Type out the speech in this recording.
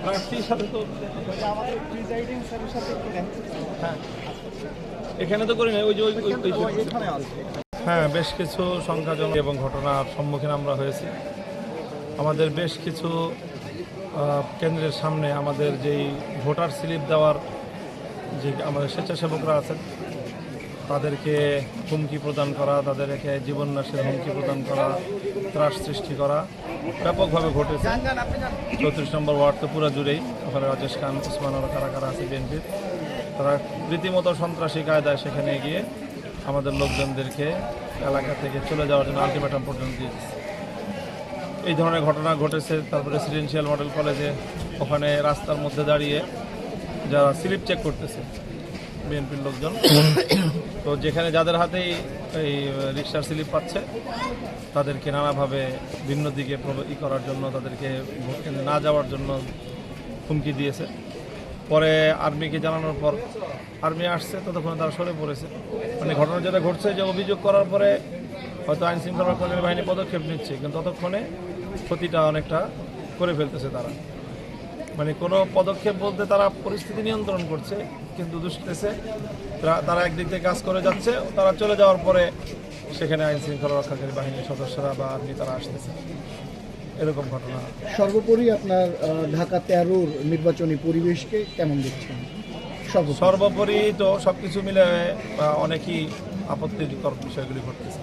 প্রার্থীর সাথে তো আমাদের প্রিজাইডিং স্যারের সাথে একটু দেখা করতে হবে। হ্যাঁ, এখানে তো করি না, ওই যে এখানে আছে। হ্যাঁ, বেশ কিছু সংখ্যাজনক এবং ঘটনার সম্মুখীন আমরা হয়েছি। আমাদের বেশ কিছু কেন্দ্রের সামনে আমাদের যেই ভোটার স্লিপ দেওয়ার যে আমাদের স্বেচ্ছাসেবকরা আছেন তাদেরকে হুমকি প্রদান করা, তাদেরকে জীবননাশের হুমকি প্রদান করা, ত্রাস সৃষ্টি করা ব্যাপকভাবে ঘটেছে। 34 নম্বর ওয়ার্ড তো পুরো জুড়েই, ওখানে রাজেশ খান, ওসমান আরা কারা কারা আছে বিএনপির, তারা রীতিমতো সন্ত্রাসী কায়দায় সেখানে গিয়ে আমাদের লোকজনদেরকে এলাকা থেকে চলে যাওয়ার জন্য আলটিমেটাম পর্যন্ত দিয়েছে। এই ধরনের ঘটনা ঘটেছে। তারপরে রেসিডেন্সিয়াল মডেল কলেজে ওখানে রাস্তার মধ্যে দাঁড়িয়ে যারা স্লিপ চেক করতেছে বিএনপির লোকজন, তো যেখানে যাদের হাতেই এই রিক্সার স্লিপ পাচ্ছে তাদেরকে নানাভাবে ভিন্ন দিকে করার জন্য, তাদেরকে ভোট কেন্দ্রে না যাওয়ার জন্য হুমকি দিয়েছে। পরে আর্মিকে জানানোর পর আর্মি আসছে, ততক্ষণে তারা সরে পড়েছে। মানে ঘটনা যেটা ঘটছে যে অভিযোগ করার পরে হয়তো আইন শৃঙ্খলা রক্ষাকারী বাহিনী পদক্ষেপ নিচ্ছে, কিন্তু ততক্ষণে ক্ষতিটা অনেকটা করে ফেলতেছে তারা। মানে কোনো পদক্ষেপ বলতে তারা পরিস্থিতি নিয়ন্ত্রণ করছে, কিন্তু দুষ্কৃতে তারা একদিক দিয়ে কাজ করে যাচ্ছে, তারা চলে যাওয়ার পরে সেখানে আইন শৃঙ্খলা রক্ষাকারী বাহিনীর সদস্যরা বা আর্মি তারা আসতেছে, এরকম ঘটনা। সর্বোপরি আপনার ঢাকা 13-র নির্বাচনী পরিবেশকে কেমন দেখছেন? সর্বোপরি তো সবকিছু মিলে অনেকই আপত্তিকর বিষয়গুলি ঘটতেছে।